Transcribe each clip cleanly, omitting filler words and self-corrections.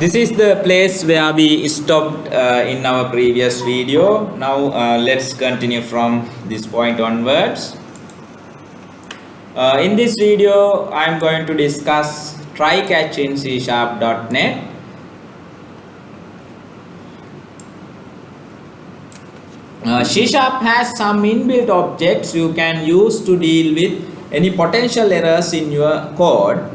This is the place where we stopped in our previous video. Now let's continue from this point onwards. In this video, I am going to discuss try-catch in C#.NET. C# has some inbuilt objects you can use to deal with any potential errors in your code.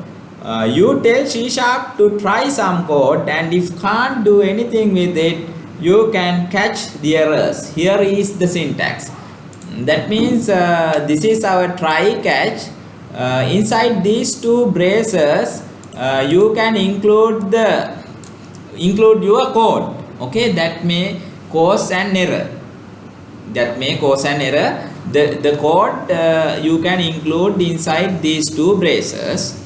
You tell C# to try some code, and if can't do anything with it, you can catch the errors. Here is the syntax. That means this is our try catch. Inside these two braces, you can include your code. Okay, that may cause an error. The code you can include inside these two braces.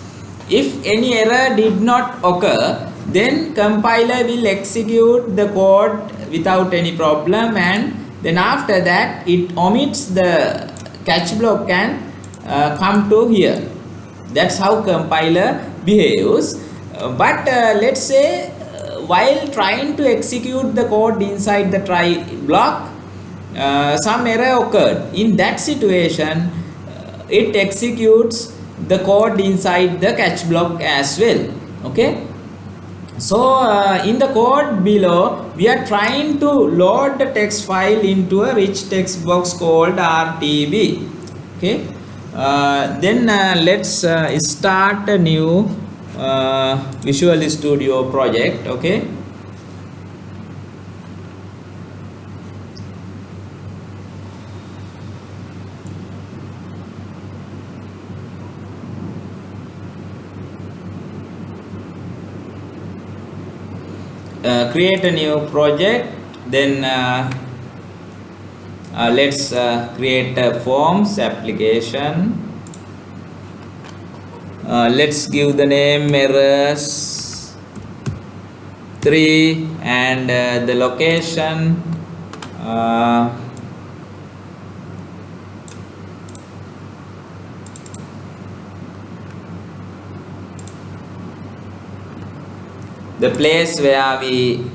If any error did not occur, then compiler will execute the code without any problem, and then after that it omits the catch block and come to here. That's how compiler behaves. But let's say while trying to execute the code inside the try block, some error occurred. In that situation, it executes the code inside the catch block as well. Okay, so in the code below, we are trying to load the text file into a rich text box called RTB. Okay, then let's start a new Visual Studio project. Okay, create a new project. Then let's create a forms application. Let's give the name errors 3 and the location the place where we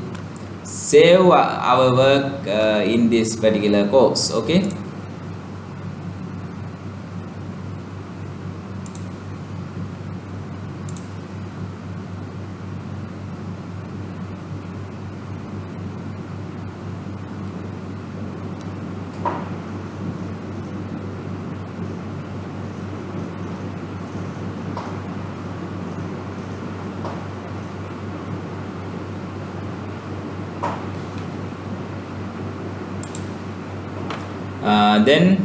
save our work in this particular course. Okay, then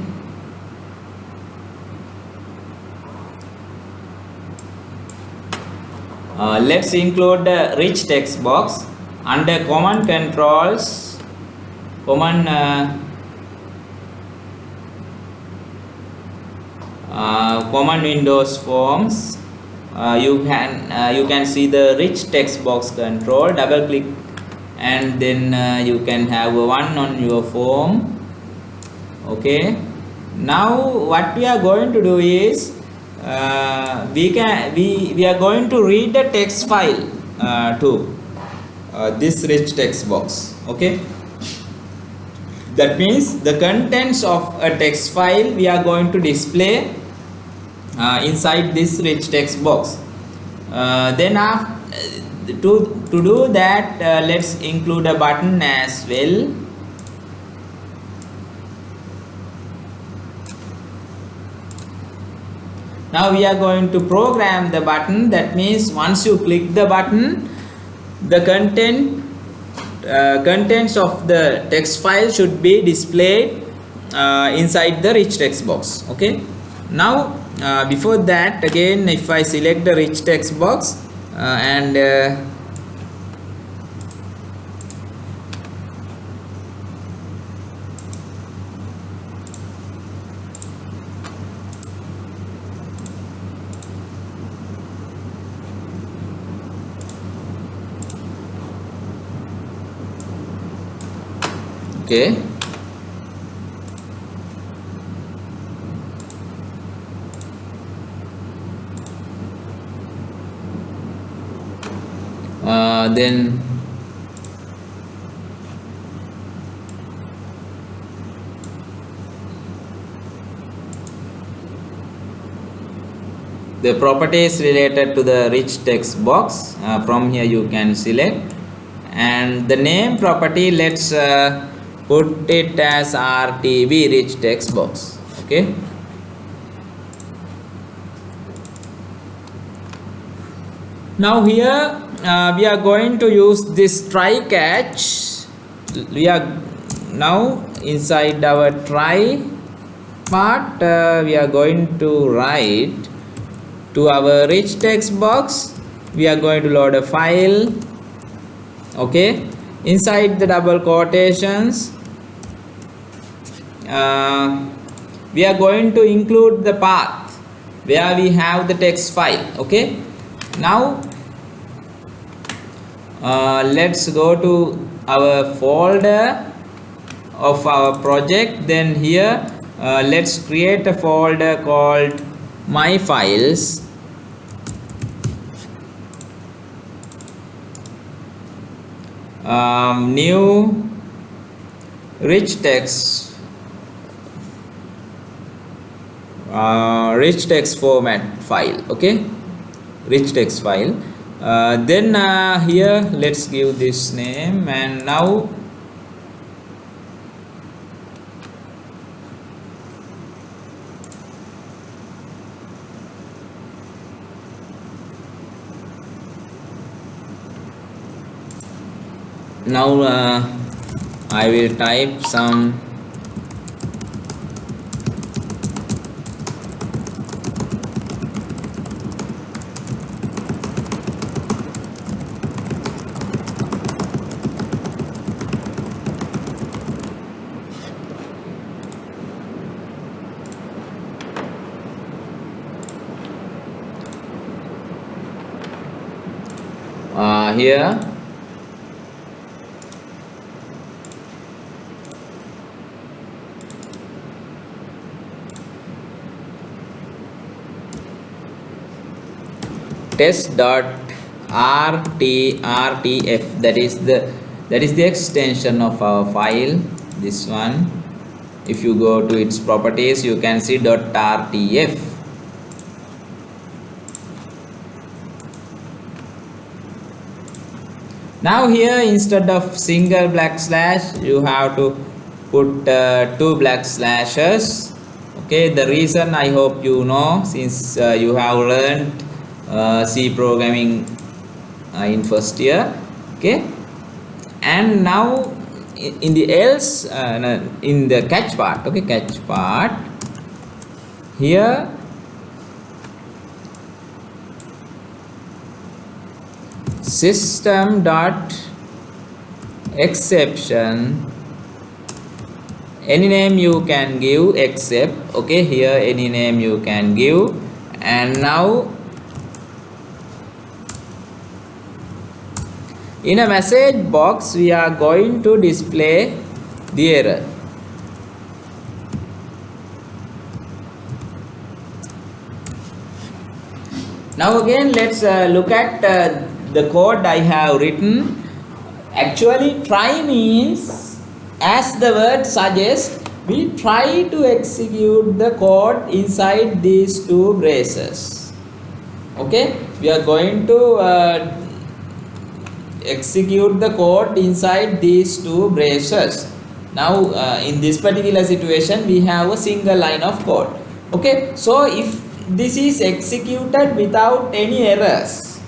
let's include the rich text box under common controls, common Windows forms. You can see the rich text box control. Double click and then you can have one on your form. Okay, now what we are going to do is we are going to read the text file to this rich text box. Okay, that means the contents of a text file we are going to display inside this rich text box. Then to do that, let's include a button as well. Now we are going to program the button. That means once you click the button, the contents of the text file should be displayed inside the rich text box. Okay, now before that, again, if I select the rich text box and okay, Then the properties related to the rich text box, from here you can select, and the name property, let's put it as RTB, rich text box. Okay, now here we are going to use this try catch. We are now inside our try part. We are going to write to our rich text box. We are going to load a file. Okay, inside the double quotations we are going to include the path where we have the text file. Okay, now let's go to our folder of our project. Then here let's create a folder called my files. New rich text format file. Okay, rich text file. Then here let's give this name, and now I will type some here test.rtf, that is the extension of our file, this one. If you go to its properties, you can see .rtf. Now here, instead of single black slash, you have to put two black slashes. Okay, the reason I hope you know, since you have learned C programming in first year. Okay, and now in the else, in the catch part. Okay, catch part, here system dot exception, any name you can give except. Okay, here any name you can give, and now in a message box we are going to display the error. Now again let's look at the code I have written. Actually, try means, as the word suggests, we try to execute the code inside these two braces. Okay, we are going to execute the code inside these two braces. Now in this particular situation we have a single line of code. Okay, so if this is executed without any errors,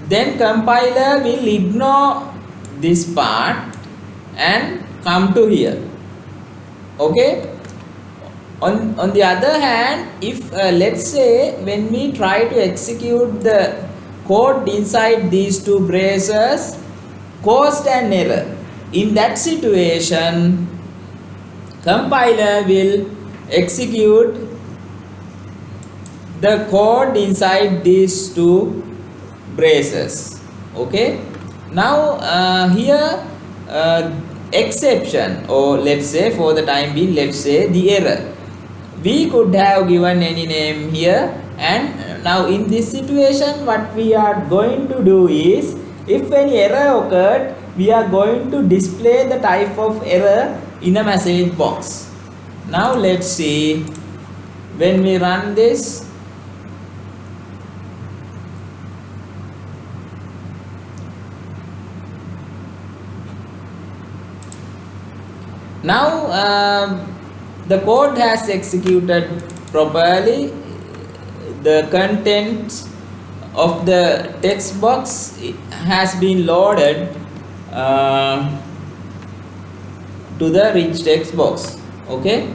then compiler will ignore this part and come to here. Okay, on the other hand, if let's say when we try to execute the code inside these two braces caused an error, in that situation compiler will execute the code inside these two braces. Okay, now here exception, or let's say for the time being, let's say the error, we could have given any name here, And now in this situation, what we are going to do is, if any error occurred, we are going to display the type of error in a message box. Now let's see, when we run this, now the code has executed properly. The contents of the text box has been loaded to the rich text box. Okay,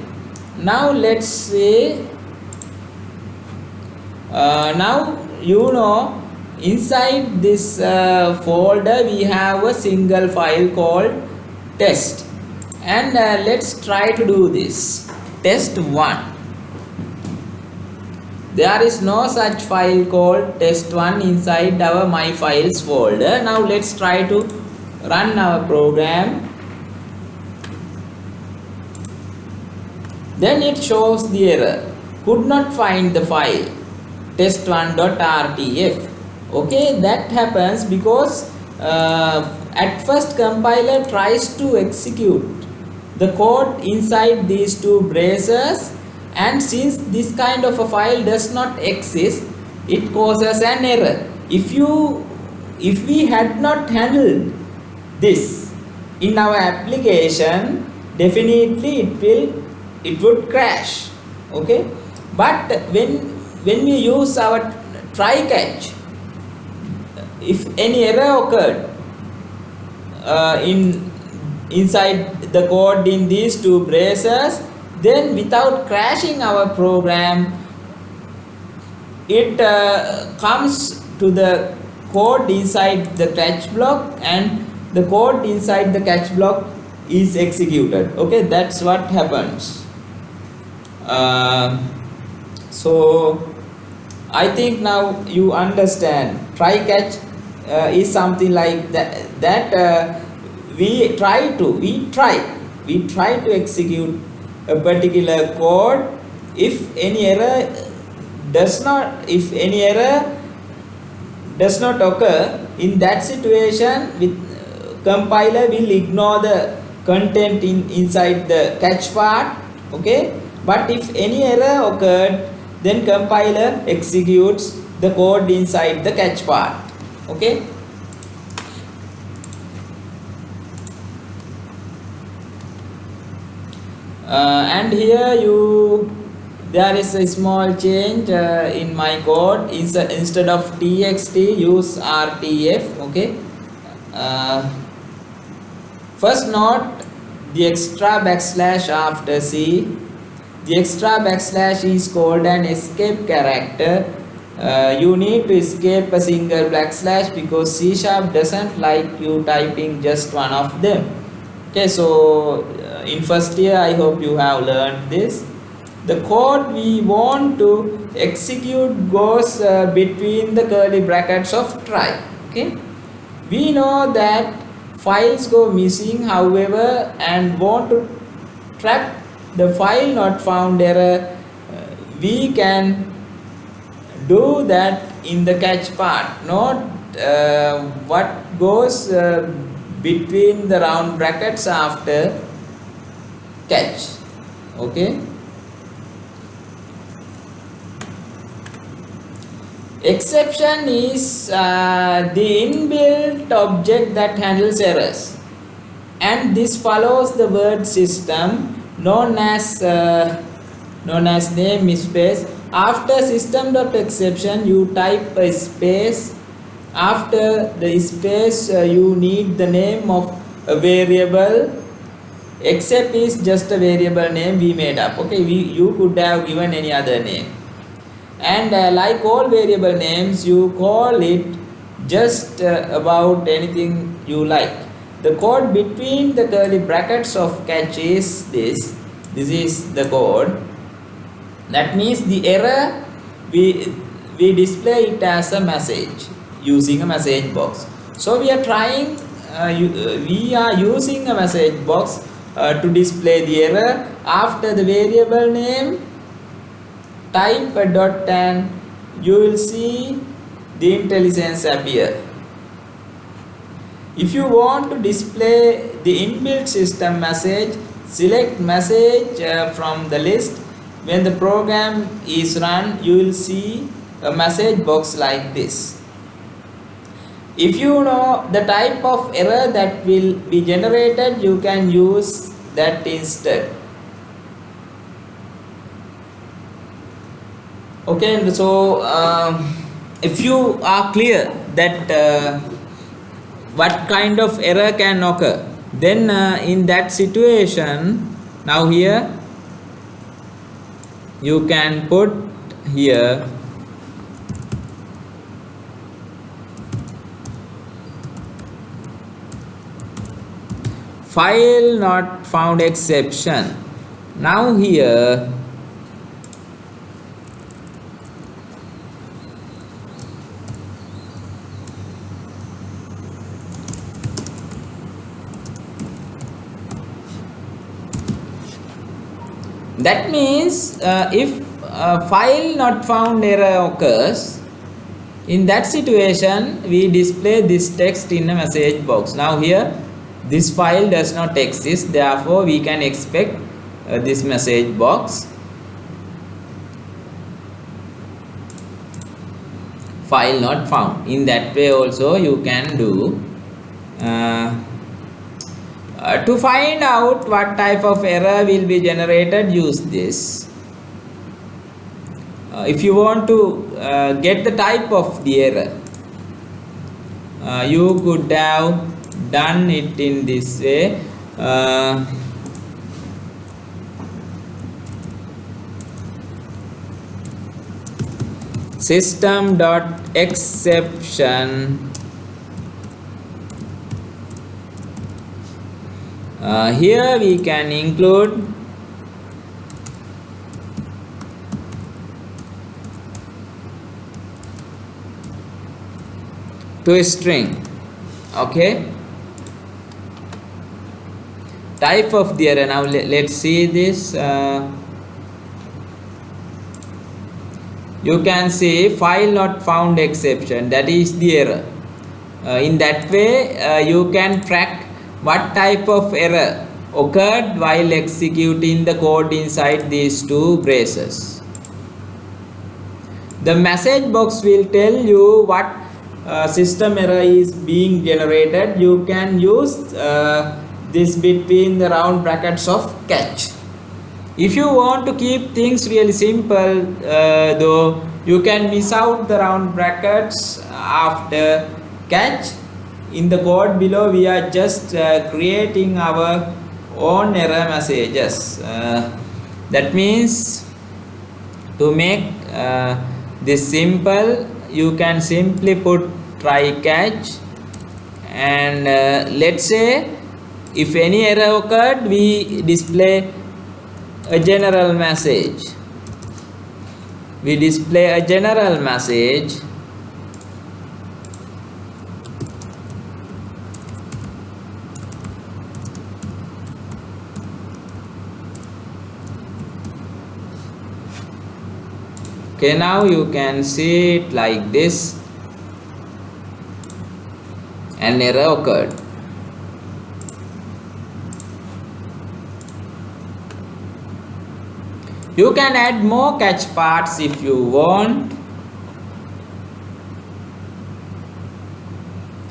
now let's say, now inside this folder we have a single file called test, and let's try to do this test1. There is no such file called test1 inside our my files folder. Now let's try to run our program. Then it shows the error, could not find the file test1.rtf. okay, that happens because at first compiler tries to execute the code inside these two braces, and since this kind of a file does not exist, it causes an error. If we had not handled this in our application, definitely it would crash. Okay, but when we use our try catch, if any error occurred inside the code in these two braces, then without crashing our program, it comes to the code inside the catch block, and the code inside the catch block is executed. Okay, that's what happens. So I think now you understand. Try catch is something like that, we try to execute a particular code. If any error does not occur, in that situation, with compiler will ignore the content inside the catch part. Okay, but if any error occurred, then compiler executes the code inside the catch part. Okay, and here there is a small change in my code. Instead of txt, use rtf. Okay, first note the extra backslash after c. The extra backslash is called an escape character. You need to escape a single backslash because C# doesn't like you typing just one of them. Okay, so in first year I hope you have learned this. The code we want to execute goes between the curly brackets of try. Okay, we know that files go missing, however, and want to track the file not found error, we can do that in the catch part, not what goes between the round brackets after catch. Okay, exception is the inbuilt object that handles errors, and this follows the word system known as name space. After system.exception, you type a space. After the space, you need the name of a variable. Except is just a variable name we made up. Okay, you could have given any other name, and like all variable names, you call it just about anything you like. The code between the curly brackets of catch is this. This is the code. That means the error, we display it as a message using a message box. So we are trying, we are using a message box to display the error. After the variable name, type a dot and you will see the IntelliSense appear. If you want to display the inbuilt system message, select message from the list. When the program is run, you will see a message box like this. If you know the type of error that will be generated, you can use that instead. Okay, so if you are clear that what kind of error can occur, then in that situation, now here you can put here file not found exception. Now here that means if file not found error occurs, in that situation we display this text in a message box. Now here this file does not exist, therefore we can expect this message box, file not found. In that way also you can do. To find out what type of error will be generated, use this. If you want to get the type of the error, you could have done it in this way. System.exception here we can include to a string. Okay, type of the error. Now let's see this. You can say file not found exception, that is the error. In that way you can track what type of error occurred while executing the code inside these two braces. The message box will tell you what system error is being generated. You can use this between the round brackets of catch. If you want to keep things really simple, though, you can miss out the round brackets after catch. In the code below, we are just creating our own error messages. That means to make this simple, you can simply put try catch, and let's say if any error occurred, we display a general message. We display a general message. Okay, now you can see it like this. An error occurred. You can add more catch parts if you want.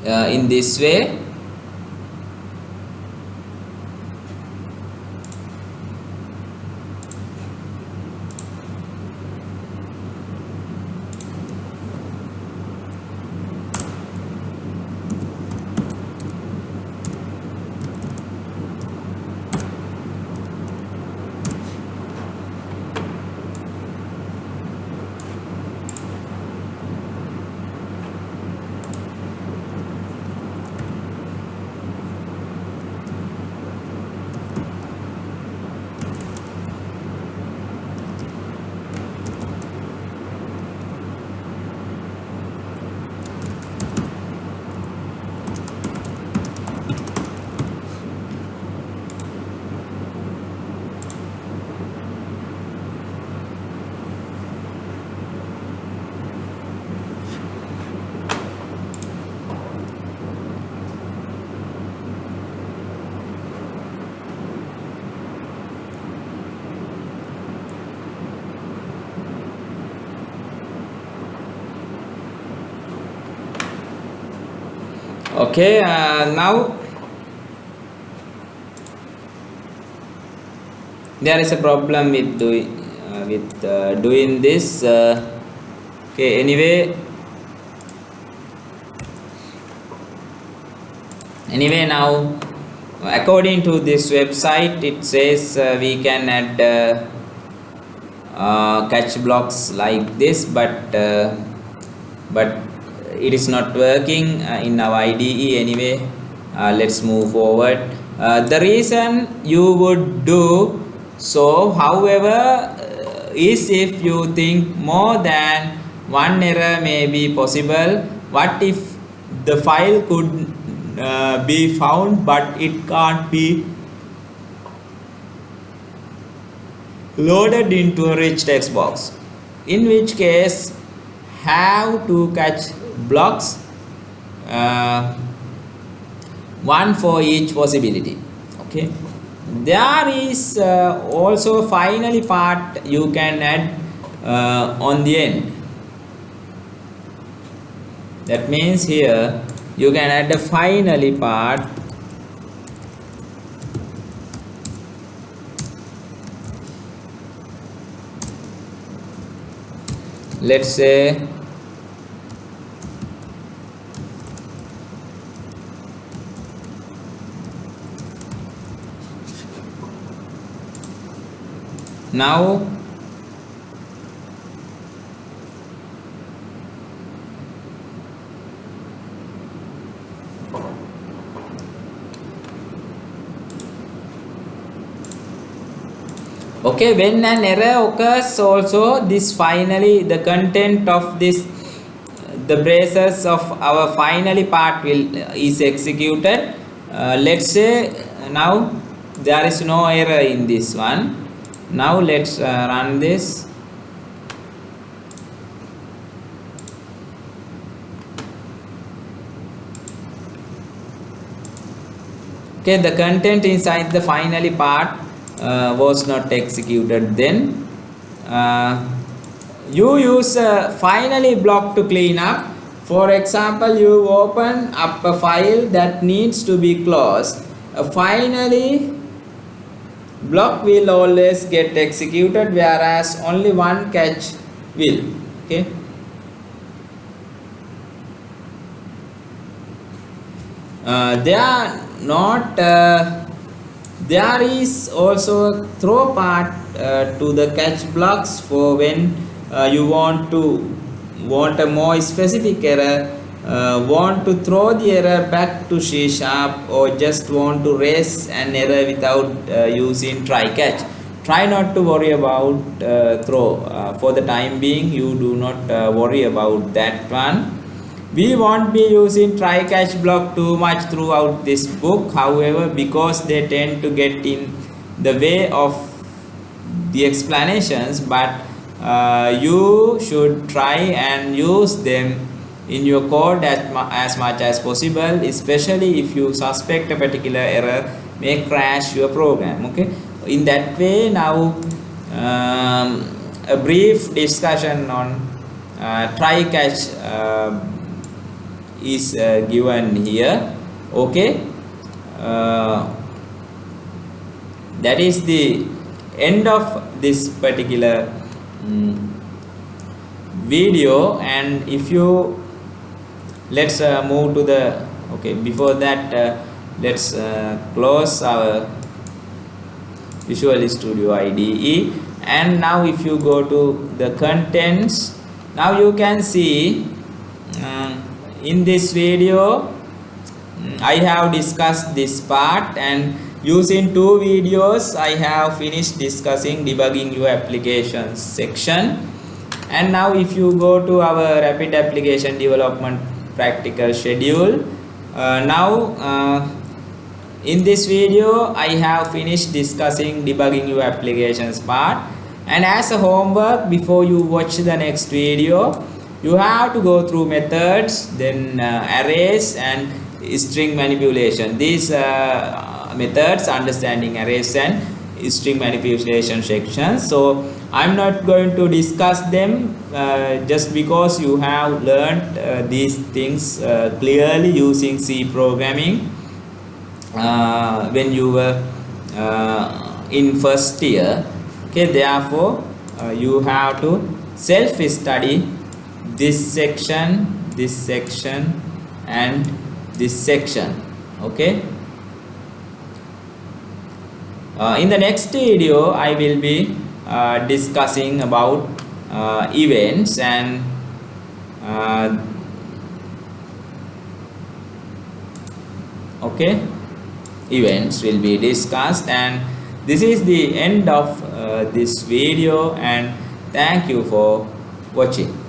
In this way. Okay, now there is a problem with doing this. Okay, anyway, now according to this website, it says we can add catch blocks like this, but it is not working in our IDE. Anyway, let's move forward. The reason you would do so, however, is if you think more than one error may be possible. What if the file could be found but it can't be loaded into a rich text box, in which case have to catch blocks, one for each possibility. Okay, there is also finally part you can add on the end. That means here you can add the finally part let's say now okay, when an error occurs also, this finally the content of this the braces of our finally part will is executed. Let's say now there is no error in this one. Now let's run this. Okay, the content inside the finally part was not executed. Then you use a finally block to clean up. For example, you open up a file that needs to be closed. A finally block will always get executed, whereas only one catch will. Okay, they are not there is also a throw part to the catch blocks for when you want a more specific error, want to throw the error back to C#, or just want to raise an error without using try catch. Try not to worry about throw for the time being. You do not worry about that one. We won't be using try catch block too much throughout this book, however, because they tend to get in the way of the explanations, but you should try and use them in your code as much as possible, especially if you suspect a particular error may crash your program. Okay, in that way, now a brief discussion on try catch is given here. Okay, that is the end of this particular video. And if you let's move to the okay, before that let's close our Visual Studio IDE. And now if you go to the contents, now you can see in this video I have discussed this part, and using 2 videos I have finished discussing debugging your applications section. And now if you go to our rapid application development practical schedule, now in this video I have finished discussing debugging your applications part. And as a homework, before you watch the next video, you have to go through methods, then arrays and string manipulation. These methods, understanding arrays and string manipulation sections. So I'm not going to discuss them just because you have learned these things clearly using C programming when you were in first year. Okay, therefore you have to self study this section, and this section. Okay, in the next video I will be discussing about events, and okay, events will be discussed. And this is the end of this video, and thank you for watching.